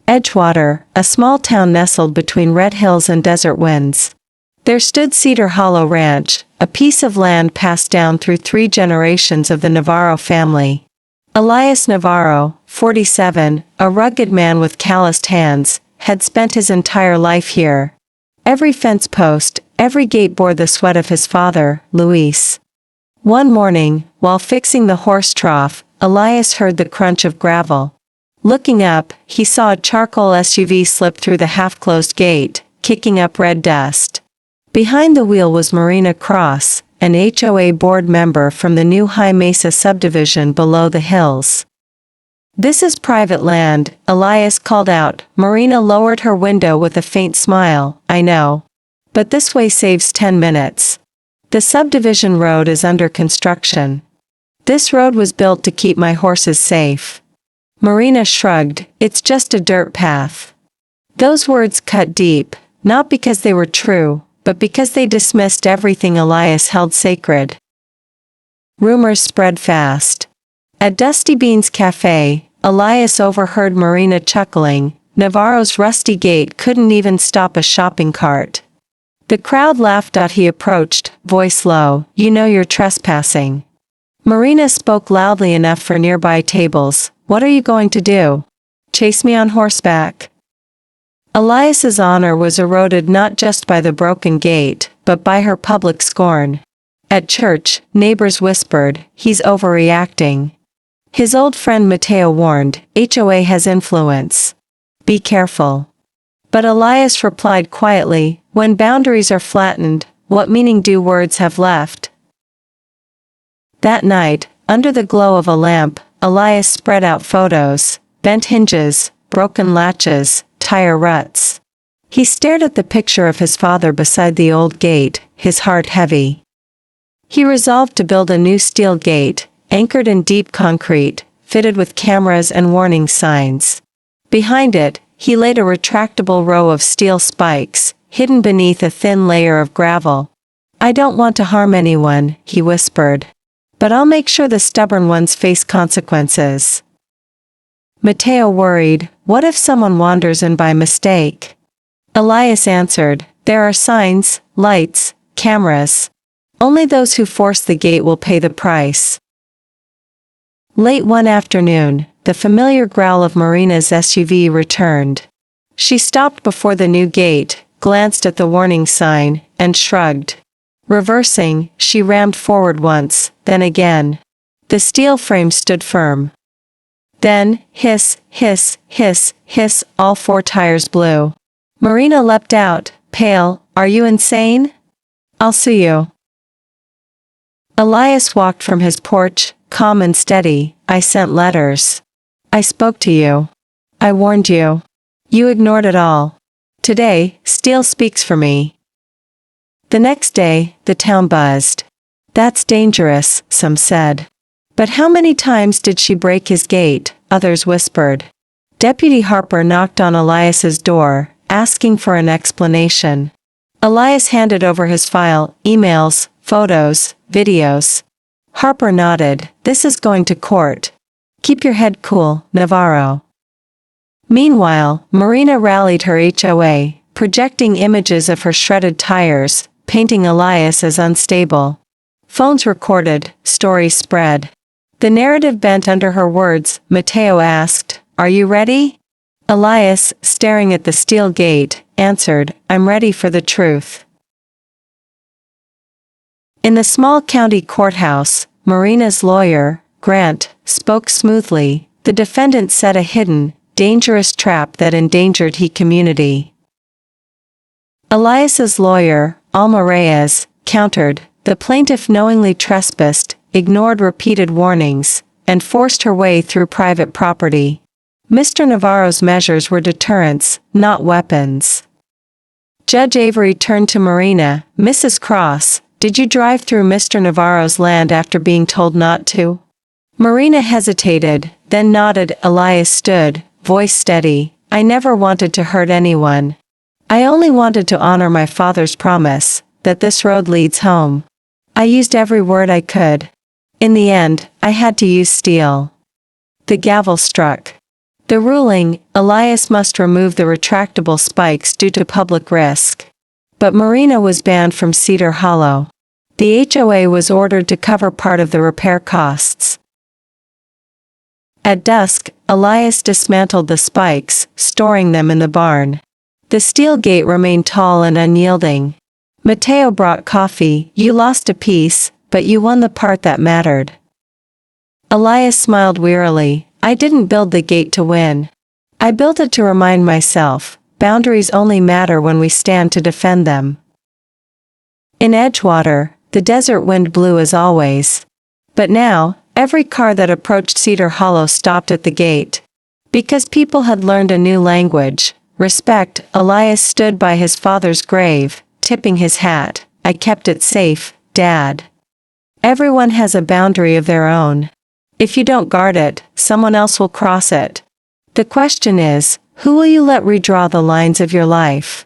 Edgewater, a small town nestled between red hills and desert winds. There stood Cedar Hollow Ranch, a piece of land passed down through 3 generations of the Navarro family. Elias Navarro, 47, a rugged man with calloused hands, had spent his entire life here. Every fence post, every gate bore the sweat of his father, Luis. One morning, while fixing the horse trough, Elias heard the crunch of gravel. Looking up, he saw a charcoal SUV slip through the half-closed gate, kicking up red dust. Behind the wheel was Marina Cross, an HOA board member from the new High Mesa subdivision below the hills. "This is private land," Elias called out. Marina lowered her window with a faint smile. "I know. But this way saves 10 minutes. The subdivision road is under construction. This road was built to keep my horses safe." Marina shrugged. "It's just a dirt path." Those words cut deep, not because they were true, but because they dismissed everything Elias held sacred. Rumors spread fast. At Dusty Bean's Cafe, Elias overheard Marina chuckling. Navarro's rusty gate couldn't even stop a shopping cart. The crowd laughed. He approached, voice low. "You know you're trespassing." Marina spoke loudly enough for nearby tables. "What are you going to do? Chase me on horseback?" Elias's honor was eroded not just by the broken gate, but by her public scorn. At church, neighbors whispered, "He's overreacting." His old friend Mateo warned, "HOA has influence. Be careful." But Elias replied quietly, "When boundaries are flattened, what meaning do words have left?" That night, under the glow of a lamp, Elias spread out photos, bent hinges, broken latches, tire ruts. He stared at the picture of his father beside the old gate, his heart heavy. He resolved to build a new steel gate, anchored in deep concrete, fitted with cameras and warning signs. Behind it, he laid a retractable row of steel spikes, hidden beneath a thin layer of gravel. "I don't want to harm anyone," he whispered. "But I'll make sure the stubborn ones face consequences." Mateo worried, "What if someone wanders in by mistake?" Elias answered, "There are signs, lights, cameras. Only those who force the gate will pay the price." Late one afternoon, the familiar growl of Marina's SUV returned. She stopped before the new gate, glanced at the warning sign, and shrugged. Reversing, she rammed forward once, then again. The steel frame stood firm. Then, hiss, hiss, hiss, hiss, all 4 tires blew. Marina leapt out, pale. "Are you insane? I'll sue you." Elias walked from his porch, calm and steady. "I sent letters. I spoke to you. I warned you. You ignored it all. Today, steel speaks for me." The next day, the town buzzed. "That's dangerous," some said. "But how many times did she break his gate?" others whispered. Deputy Harper knocked on Elias's door, asking for an explanation. Elias handed over his file, emails, photos, videos. Harper nodded. "This is going to court. Keep your head cool, Navarro." Meanwhile, Marina rallied her HOA, projecting images of her shredded tires, painting Elias as unstable. Phones recorded, stories spread. The narrative bent under her words. Mateo asked, "Are you ready?" Elias, staring at the steel gate, answered, "I'm ready for the truth." In the small county courthouse, Marina's lawyer, Grant, spoke smoothly. The defendant set a hidden, dangerous trap that endangered the community. Elias's lawyer, Alma Reyes, countered. The plaintiff knowingly trespassed, ignored repeated warnings, and forced her way through private property. Mr. Navarro's measures were deterrents, not weapons. Judge Avery turned to Marina. "Mrs. Cross, did you drive through Mr. Navarro's land after being told not to?" Marina hesitated, then nodded. Elias stood, voice steady. "I never wanted to hurt anyone. I only wanted to honor my father's promise, that this road leads home. I used every word I could. In the end, I had to use steel." The gavel struck. The ruling, Elias must remove the retractable spikes due to public risk. But Marina was banned from Cedar Hollow. The HOA was ordered to cover part of the repair costs. At dusk, Elias dismantled the spikes, storing them in the barn. The steel gate remained tall and unyielding. Mateo brought coffee. You lost a piece, but you won the part that mattered. Elias smiled wearily. I didn't build the gate to win. I built it to remind myself, boundaries only matter when we stand to defend them. In Edgewater, the desert wind blew as always. But now, every car that approached Cedar Hollow stopped at the gate. Because people had learned a new language, respect. Elias stood by his father's grave, tipping his hat. I kept it safe, Dad. Everyone has a boundary of their own. If you don't guard it, someone else will cross it. The question is, who will you let redraw the lines of your life?